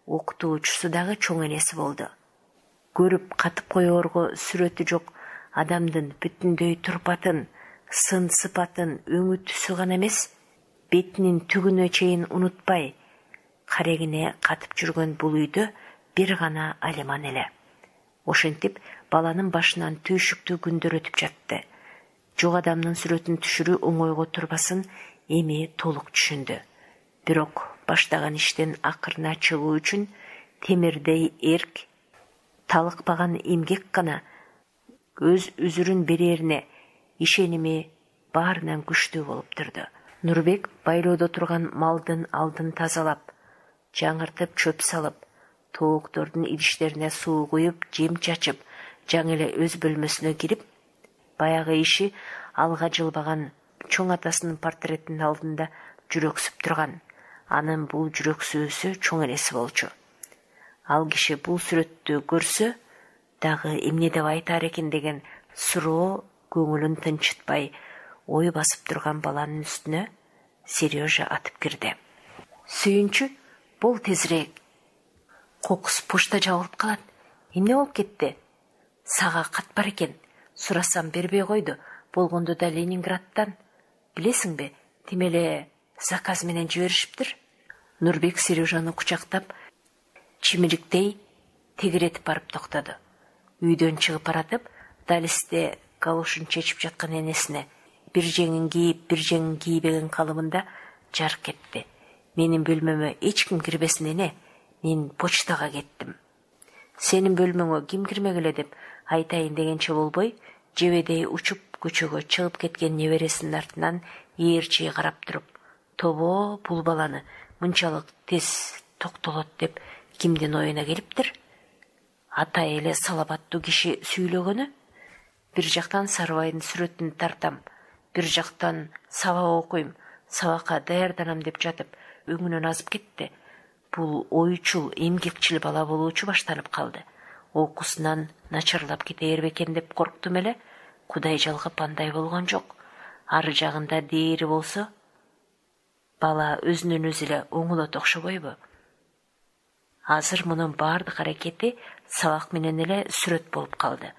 окутуучусу дагы чоң энеси болду. Көрүп катып коёорго сүрөтү жок адамдын бүтүндөй турпатын, сын сыпатын, өңү түсү гана эмес, бетинин түгүнө чейин унутпай, карегине катып жүргөн бул үйдө бир гана Алиман эле. Ошентип баланын башынан түйшүктүү күндөр өтүп жатты. Жок адамдын сүрөтүн түшүрүү оңойго турбасын эми толук түшүндү. Бирок баштаган иштен акырына чыгуу үчүн темирдей эрк, талыкпаган эмгек гана өз үзүрүн берерине ишеними баарынан күчтүү болуп турду. Нурбек байлоодо турган малдын алдын тазалап, жаңыртып чөп салып, тооктордун идиштерине суу куюп, жем чачып, жаңы эле өз бөлмөсүнө кирип, баягы иши алга жылбаган чоң атасынын портретинин алдында жүрөксүп турган. Анын бул жүрөксүүсү чоң энеси болчу. Ал киши бул сүрөттү көрсө, дагы эмне деп айтар экен деген суроо көңүлүн тынчытпай, ой басып турган баланын үстүнө Сережа атып кирди. Сүйүнчү, бол тезирээк. Кокус почта жабылып калат. Эмне болуп кетти? Сага кат бар экен. Сурасам бербей койду. Болгондо да Ленинградтан. Билесиңби, тимеле заказ менен жиберишиптир. Нурбек Сережаны кучактап, чимириктей тегеретип барып токтоду. Үйдөн чыгып баратып, далисте галошун чечип жаткан энесине бир жеңин кийип, бир жеңин кийбеген калыбында жарк кетти. Менин бөлмөмө эч ким кирбесин эне, мен почтага кеттим. Сенин бөлмөңө ким кирмегиле деп айтайын дегенче болбой, жебедей учуп көчөгө чыгып кеткен небересинин артынан ээрчи карап туруп, тобо бул баланы мынчалык тез токтолот деп кимдин оюна келиптир? Атай эле салабаттуу киши сүйлөгөнү? Бир жактан Сарыбайдын сүрөтүн тартам, бир жактан сабак окуйм, сабакка даярданам деп жатып, өңүнөн азып кетти. Бул ойчул, эмгекчил бала болуучу баштанып калды. Окуусунан начарлап кете бербекен деп корктум эле. Кудай жалгап андай болгон жок. Ары жагында дээри болсо, бала өзүнөн өзү эле оңолот окшобойбу? Азыр мунун баардык аракети сабак менен эле сүрөт болуп калды.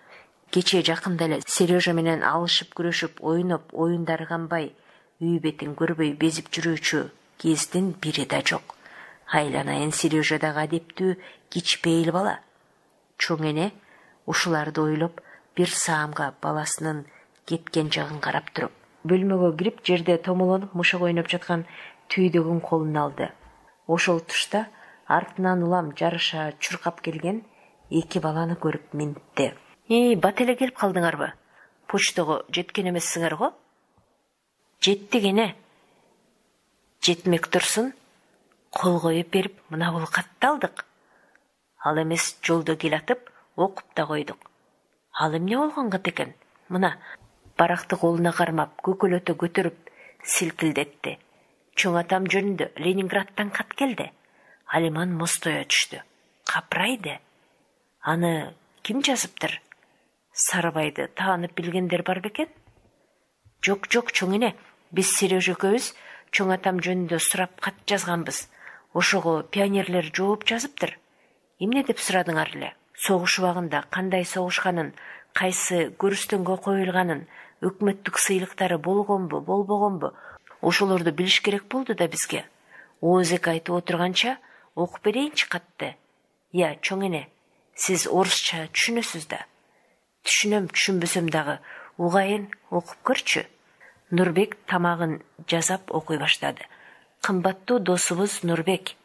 Кечээ жакында эле Сережа менен алышып күрөшүп, ойноп, оюндар канбай, үй бетин көрбөй безип жүрүүчү кездин бири да жок. Айланайын Сережа дагы адептүү, кичпейил бала. Чоң эне ушуларды ойлоп, бир саамга баласынын кеткен жагын карап туруп, бөлмөгө кирип, жерде томолонуп мышык ойноп жаткан түйдөгүн колуна алды. Ошол тушта артынан улам жарыша чуркап келген эки баланы көрүп минтти. Бат эле келип калдыңарбы? Почтого жеткен эмессиңер го? Жетти кене. Жетмек турсун. Кол коюп берип, мына бул катты алдык. Ал эмес жолдо келатып, окуп да койдук. Ал эмне болгон кат экен? Мына баракты колуна кармап, көкөлөтө көтөрүп силкилдетти. Чоң атам жөнүндө Ленинградтан кат келди. Алиман мостое түштү. Капырайды. Аны ким жазыптыр? Сарыбайды таанып билгендер бар бекен? Жок, чоң эне. Биз Сережа экөөбүз чоң атам жөнүндө сурап кат жазганбыз. Ошого пионерлер жооп жазыптыр. Эмне деп сурадыңар эле? Согуш убагында кандай согушканын, кайсы көрүстөнгө коюлганын, өкмөттүк сыйлыктары болгонбу, болбогонбу? Ошолорду билиш керек болду да бизге. Оозек айтып отурганча окуп берейинчи катты. Я, чоң эне, сиз орусча түшүнөсүз да. Түшүнөм, түшүнбөсөм дагы, угайын окуп көрчү. Нурбек тамагын жазап окуй баштады. Кымбаттуу досубуз Нурбек,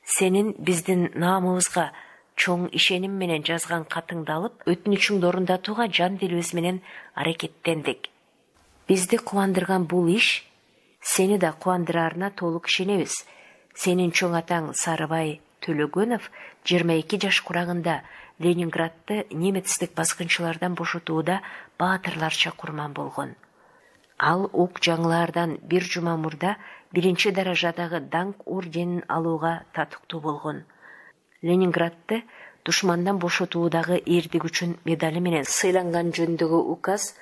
сенин биздин наамыбызга чоң ишеним менен жазган катыңды алып, өтүнүчүңдү орундатууга жан дилибиз менен аракеттендик. Бизди кубандырган бул иш сени да кубандыраарына толук ишенебиз. Сенин чоң атаң Сарыбай Төлөгөнов 22 жаш курагында Ленинградты немецтик баскынчылардан бошотууда баатырларча курман болгон. Ал ук жаңылаардан бир жума мурда 1 даражадагы даңк орденин алууга татыктуу болгон. Ленинградты душмандан бошотуудагы эрдик үчүн медали менен сыйланган жөнүндөгү указ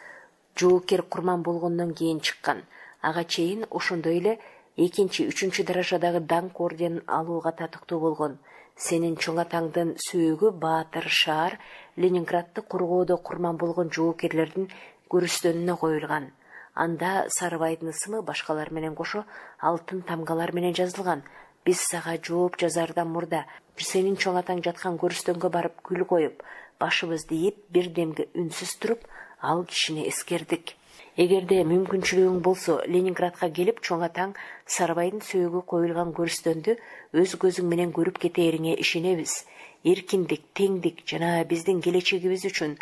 жоокер курман болгондон кийин чыккан. Ага чейин ошондой эле 2-3 даражадагы даңк орденин алууга татыктуу болгон. Сенин чоң атаңдын сөөгү Баатыр шаар Ленинградты коргоодо курман болгон жоокерлердин көрүстөнүнө коюлган. Анда Сарыбайдын ысымы башкалар менен кошо алтын тамгалар менен жазылган. Биз сага жооп жазардан мурда сенин чоң атаң жаткан көрүстөнгө барып гүл коюп, башыбызды ийип, бир демге үнсүз туруп, ал кишини эскердик. Эгерде мүмкүнчүлүгүң болсо, Ленинградка келип, чоң атаң Сарыбайдын сөөгү коюлган көрүстөндү өз көзүң менен көрүп кетээриңе ишенебиз. Эркиндик, теңдик жана биздин келечегибиз үчүн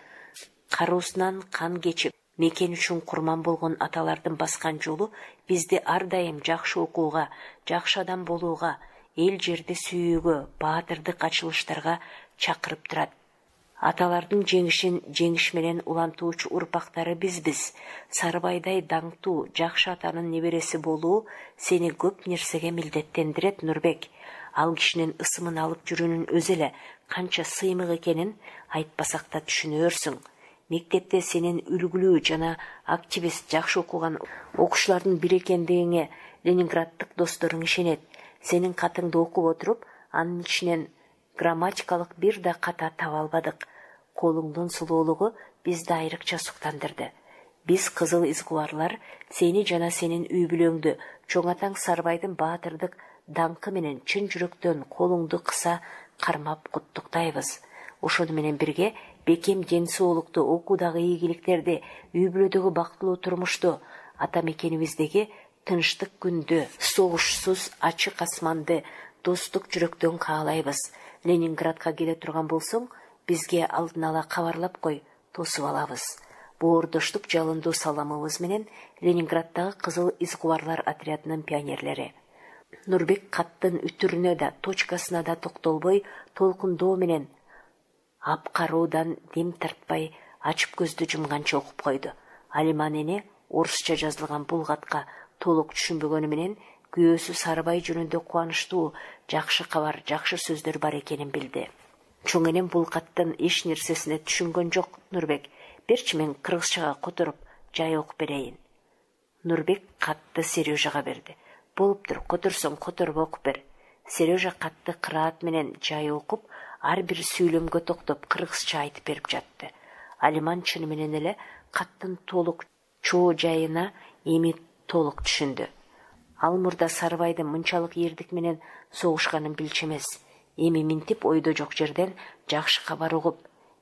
кароосунан кан кечип, мекен үчүн курман болгон аталардын баскан жолу бизди ар дайым жакшы окууга, жакшы адам болууга, эл жерди сүйүүгө, баатырдык ачылыштарга чакырып турат. Аталардын жеңишин жеңиш менен улантуучу урпактары бизбиз. Сарыбайдай даңктуу, жакшы атанын небереси болуу сени көп нерсеге милдеттендирет, Нурбек. Ал кишинин ысымын алып жүрүүнүн өзү эле канча сыймык экенин айтпасак да түшүнөрсүң. Мектепте сенин үлгүлүү жана активист, жакшы окуган окуучулардын бири экендигиңе Ленинграддык досторуң ишенет. Сенин катыңды окуп отуруп, анын ичинен грамматикалык бир да ката таба албадык. Колуңдун сулуулугу бизди айрыкча суктандырды. Биз кызыл изгубарлар сени жана сенин үй бүлөңдү чоң атаң Сарыбайдын баатырдык даңкы менен чын жүрөктөн колуңду кыса кармап куттуктайбыз. Ошону менен бирге бекем ден соолукту, окуудагы ийгиликтерди, үй бүлөдөгү бактылуу турмушту, ата мекенибиздеги тынчтык күндү, согушсуз ачык асманды достук жүрөктөн каалайбыз. Ленинградка келе турган болсоң, бизге алдын ала кабарлап кой, тосуп алабыз. Боордоштук жалындуу саламыбыз менен Ленинграддагы кызыл изгубарлар отрядынын пионерлери. Нурбек каттын үтүрүнө да, точкасына да токтолбой, толкундоо менен апкаруудан дем тартпай ачып көздү жумганча окуп койду. Алиман эне орусча жазылган бул катка толук түшүнбөгөнү менен күйөөсү Сарыбай жөнүндө кубанычтуу, жакшы кабар, жакшы сөздөр бар экенин билди. Чоң энем бул каттын эч нерсесине түшүнгөн жок, Нурбек. Берчи мен кыргызчага которуп, жай окуп берейин. Нурбек катты Сережага берди. Болуптур, которсоң которуп окуп бер. Сережа катты кыраат менен жай окуп, ар бир сүйлөмгө токтоп кыргызча айтып берип жатты. Алиман чыны менен эле каттын толук чоо жайына эми толук түшүндү. Ал мурда Сарыбайдын мынчалык эрдик менен согушканын билчү эмес. Эми минтип ойдо жок жерден жакшы кабар угуп,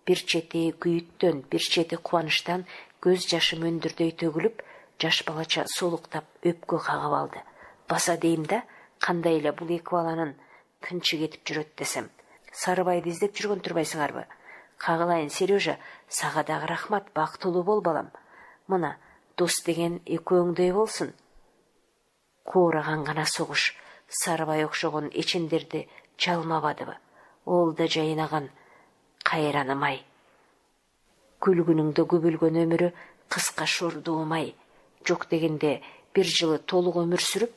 бир чети күйүттөн, бир чети кубанычтан көз жашы мөндүрдөй төгүлүп, жаш балача солуктап өпкө кагып алды. Баса дейм да, кандай эле бул эки баланын тынчы кетип жүрөт десем. Сарыбайды издеп жүргөн турбайсыңарбы? Кагылайын, Сережа, сага дагы рахмат, бактылуу бол балам. Мына, дос деген экөөңдөй болсун. Коораган гана согуш, Сарыбай окшогон эчендерди жалмабадыбы? Ол да жайнаган кайранымай. Күлгүнүңдө күбүлгөн өмүрү кыска шордуумай. Жок дегенде бир жылы толук өмүр сүрүп,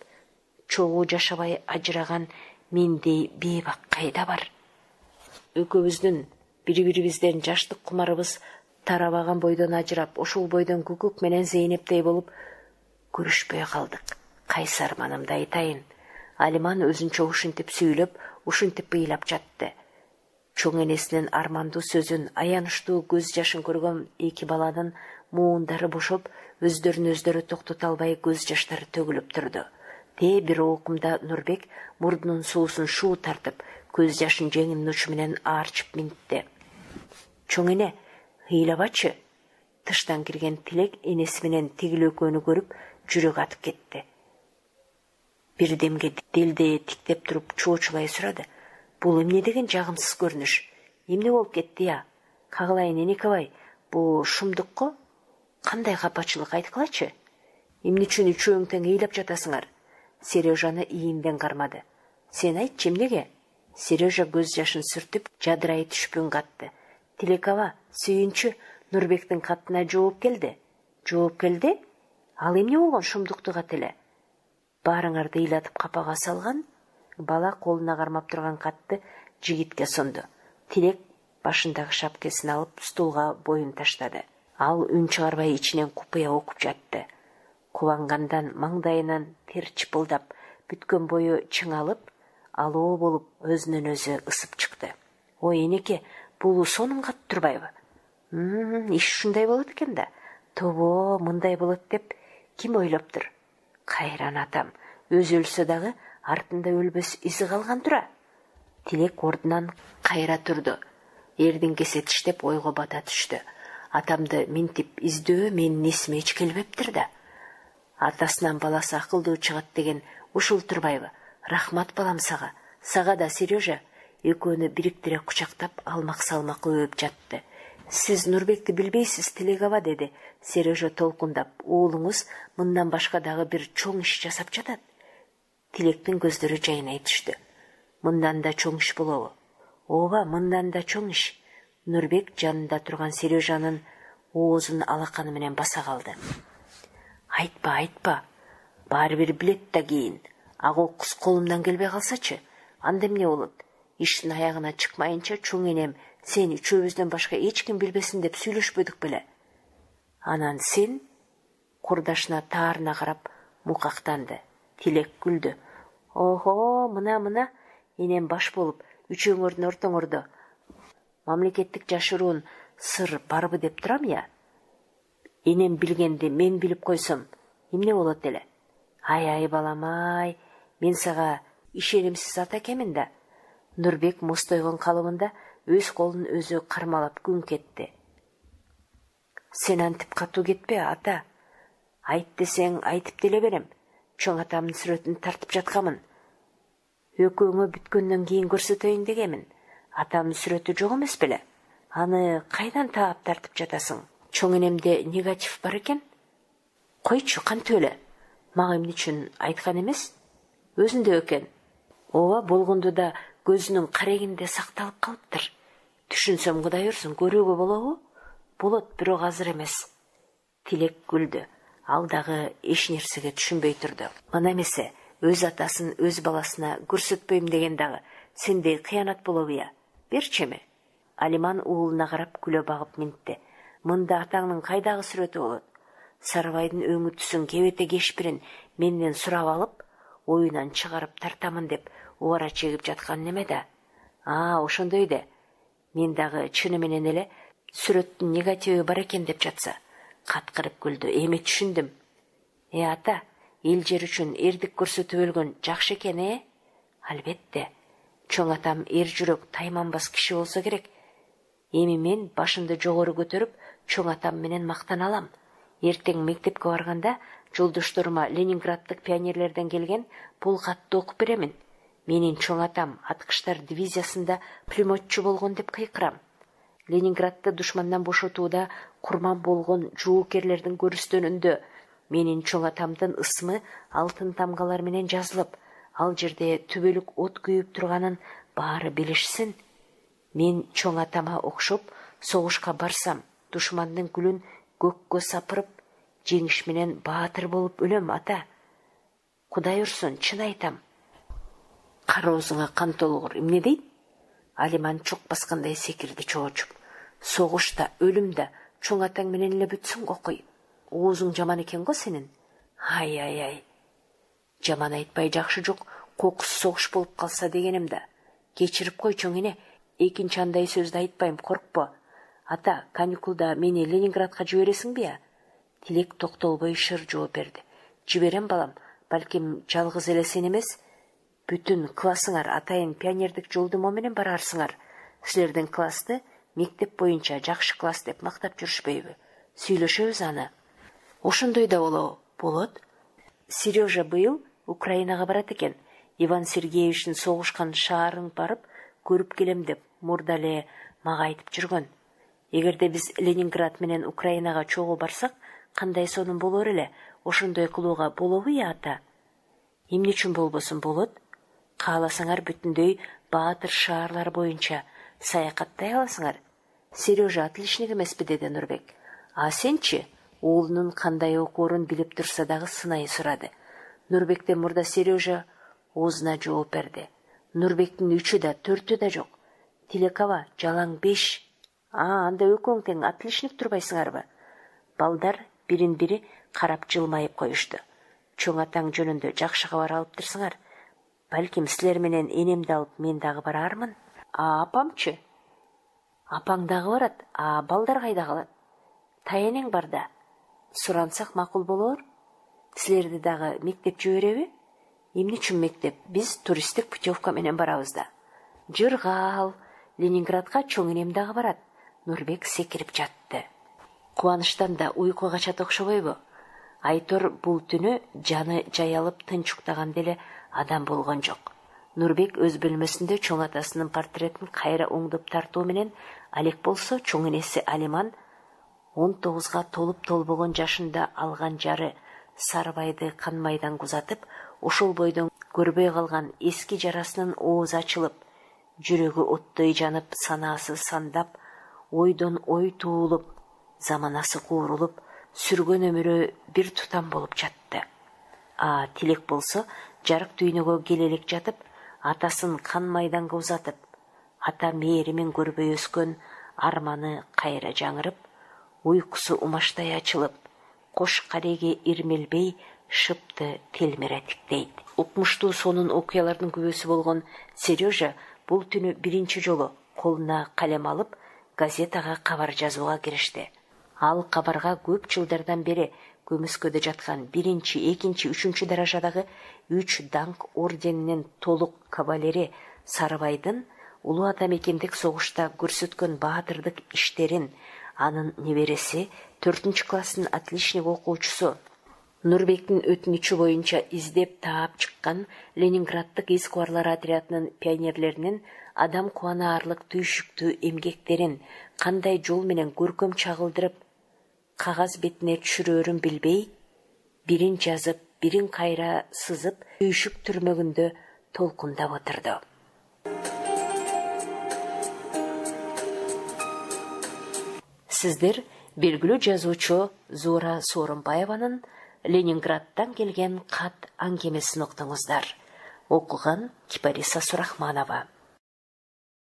чогуу жашабай ажыраган мендей бейбак кайда бар? Экөөбүздүн бири-бирибизден жаштык кумарыбыз тарабаган бойдон ажырап, ошол бойдон Күкүк менен Зейнептей болуп көрүшпөй калдык. Кайсарманымды айтайын. Алиман өзүнчө ушинтип сүйлөп, ушинтип быйлап жатты. Чоң энесинин армандуу сөзүн, аянычтуу көз жашын көргөн эки баланын муундары бошоп, өздөрүн-өздөрү токтото албай көз жаштары төгүлүп турду. Бир окумда Нурбек мурдунун суусун шуу тартып, көз жашын жеңинин учу менен аарчып минтти. Чоң эне, ыйлабачы. Тыштан кирген Тилек энеси менен тигил экөөнү көрүп, жүрөк атып кетти. Бир демге делдее тиктеп туруп чоочулай сурады. Бул эмне деген жагымсыз көрүнүш? Эмне болуп кетти я? Кагылайын, Эникебай, бул шумдукко? Кандай капачылык айткылачы? Эмне үчүн үчөөң тең ыйлап жатасыңар? Сережаны ийинден кармады. Сен айтчы, эмнеге? Сережа көз жашын сүртүп, жадырай түшүп үн катты. Тилек ава, сүйүнчү, Нурбектин катына жооп келди. Жооп келди? Ал эмне болгон шумдукту кат эле? Баарыңарды ыйлатып капага салган? Бала колуна кармап турган катты жигитке сунду. Тилек башындагы шапкесин алып стулга боюн таштады. Ал үн чыгарбай ичинен купуя окуп жатты. Кубангандан маңдайынан тер чыпылдап, бүткөн бою чыңалып, алоо болуп өзүнөн өзү ысып чыкты. Ой, Энеке, бул сонун кат турбайбы? Иш ушундай болот экен да. Тобо, мындай болот деп ким ойлоптур? Кайран атам, өзү өлсө дагы артында өлбөс изи калган тура. Тилек ордунан кайра турду. Эрдин кесе тиштеп ойго бата түштү. Атамды минтип издөө менин эсиме эч келбептир да. Атасынан баласы акылдуу чыгат деген ушул турбайбы? Рахмат балам сага. Сага да, Сережа. Экөөнү бириктире кучактап, алмак-салмак өбүп жатты. Сиз Нурбекти билбейсиз, Тилек ава, деди Сережа толкундап. Уулуңуз мындан башка дагы бир чоң иш жасап жатат. Тилектин көздөрү жайнай түштү. Мындан да чоң иш болобу? Ооба, мындан да чоң иш. Нурбек жанында турган Сережанын оозун алаканы менен баса калды. Айтпа, айтпа. Баары бир билет да кийин. Ак окус колумдан келбей калсачы, анда эмне болот? Иштин аягына чыкмайынча чоң энем сен үчөөбүздөн башка эч ким билбесин деп сүйлөшпөдүк беле? Анан сен? Курдашына таарына карап мукактанды. Тилек күлдү. Охо, мына, энем баш болуп, үчөөңөрдүн ортоңордо мамлекеттик жашыруун сыр барбы деп турам я? Энем билгенди мен билип койсом, эмне болот эле? Ай, балам, мен сага ишенимсиз ата экенмин да. Нурбек мустойгон калыбында өз колун өзү кармалап күн кетти. Сен антип катуу кетпе, ата. Айт десең айтып деле берем. Чоң атамдын сүрөтүн тартып жаткамын. Экөөңө бүткөндөн кийин көрсөтөйүн дегемин. Атамдын сүрөтү жок эмес беле? Аны кайдан таап тартып жатасың? Чоң энемде негатив бар экен? Койчу, кантип эле? Мага эмне үчүн айткан эмес? Өзүндө экен. Ооба, болгонду да көзүнүн карегинде сакталып калыптыр. Түшүнсөм Кудай урсун, көрүүгө болобу? Болот, бирок азыр эмес. Тилек күлдү. Ал дагы эч нерсеге түшүнбөй турду. Мына эмесе, өз атасын өз баласына көрсөтпөйм деген дагы сендей кыянат болобу я? Берчи эми. Алиман уулуна карап күлө багып минтти. Мында атаңдын кайдагы сүрөтү болот? Сарыбайдын өңү түсүн кебете кешпирин менден сурап алып, оюнан чыгарып тартамын деп убара чегип жаткан неме да? Ошондой де. Мен дагы чыны менен эле сүрөттүн негативи бар экен деп жатса. Каткырып күлдү. Эми түшүндүм. Ата, эл жер үчүн эрдик көрсөтүп өлгөн жакшы экен, Албетте. Чоң атам эр жүрөк, тайманбас киши болсо керек. Эми мен башымды жогору көтөрүп, чоң атам менен мактана алам. Эртең мектепке барганда жолдошторума Ленинграддык пионерлерден келген бул катты окуп беремин. Менин чоң атам аткыштар дивизиясында пулеметчу болгон деп кыйкырам. Ленинградты душмандан бошотууда курман болгон жоокерлердин көрүстөнүндө менин чоң атамдын ысмы алтын тамгалар менен жазылып, ал жерде түбөлүк от күйүп турганын баары билишсин. Мен чоң атама окшоп согушка барсам, душмандын күлүн көккө сапырып, жеңиш менен баатыр болуп өлөм, ата. Кудай урсун, чын айтам. Кара оозуңа кан толгур, эмне дейт? Алиман чок баскандай секирди чоочуп. Согушта, өлүмдө чоң атаң менен эле бүтсүн кокуй. Оозуң жаман экен го сенин. Ай. Жаман айтпай жакшы жок, кокусу согуш болуп калса дегеним да. Кечирип кой чоң эне, экинчи андай сөздү айтпайм, коркпо. Ата, каникулда мени Ленинградка жибересиңби я? Тилек токтолбой шыр жооп берди. Жиберем, балам, балким жалгыз эле сен эмес, бүтүн классыңар атайын пионердик жолдомо менен барарсыңар. Силердин классты мектеп боюнча жакшы класс деп мактап жүрүшпөйбү? Сүйлөшөбүз аны. Ошондой да болобу? Болот. Сережа быйыл Украинага барат экен. Иван Сергеевичтин согушкан шаарын барып көрүп келем деп мурда эле мага айтып жүргөн. Эгерде биз Ленинград менен Украинага чогуу барсак, кандай сонун болор эле? Ошондой кылууга болобу я, ата? Эмне үчүн болбосун, болот. Кааласаңар бүтүндөй баатыр шаарлар боюнча саякаттай аласыңар. Сережа отличник эмеспи, деди Нурбек. А сенчи? Уулунун кандай окуурун билип турса дагы сынай сурады. Нурбектен мурда Сережа оозуна жооп берди. Нурбектин 3-ү да 4-ү да жок. Тилекова жалаң 5. Анда экөөң тең отличник турбайсыңарбы? Балдар бирин-бири карап жылмайып коюшту. Чоң атаң жөнүндө жакшы кабар алып турсуңар. Балким силер менен энемди алып мен дагы барармын. Апамчы? Апаң дагы барат, балдар кайда калат? Таянең бар да. Сурансак макул болор. Силерди дагы мектеп жибереби? Эмне үчүн мектеп? Биз туристтик путевка менен барабыз да. Жыргал, Ленинградка чоң энем дагы барат. Нурбек секирип жатты. Кубанычтан да уйку качат окшобойбу? Айтор бул түнү жаны жаялып тынчуктаган деле адам болгон жок. Нурбек өз бөлмөсүндө чоң атасынын портретин кайра оңдоп тартуу менен алек болсо, чоң энеси Алиман 19га толуп толбогон жашында алган жары Сарыбайды канмайдан кузатып, ошол бойдон көрбөй калган эски жарасынын оозу ачылып, жүрөгү оттой жанып, санаасы сандап, ойдон ой туулуп, заманасы куурулуп, сүргөн өмүрү бир тутам болуп жатты. Тилек болсо жарык дүйнөгө келелек жатып, атасын кан майданга узатып, ата мээримин көрбөй өскөн арманы кайра жаңырып, уйкусу умаштай ачылып, кош кареге ирмелбей шыпты телмиретиктейт. Укмуштуу сонун окуялардын күбөсү болгон Сережа бул түнү биринчи жолу колуна калем алып газетага кабар жазууга киришти. Ал кабарга көп жылдардан бери көмүскөдө жаткан 1, 2, 3 даражадагы 3 даңк орденинин толук кавалери Сарыбайдын улуу ата мекендик согушта көрсөткөн баатырдык иштерин анын небереси 4-класстын отличник окуучусу Нурбектин өтүнүчү боюнча издеп таап чыккан Ленинграддык эскуарлар отрядынын пионерлеринин адам кубанаарлык түйшүктүү эмгектерин кандай жол менен көркөм чагылдырып кагаз бетине түшүрөөрүн билбей, бирин жазып, бирин кайра сызып, түйшүк түрмөгүндө толкундап отурду. Сиздер белгилүү жазуучу Зора Сооронбаеванын Ленинградтан келген кат аңгемесин уктуңуздар. Окуган Кипариса Сурахманова.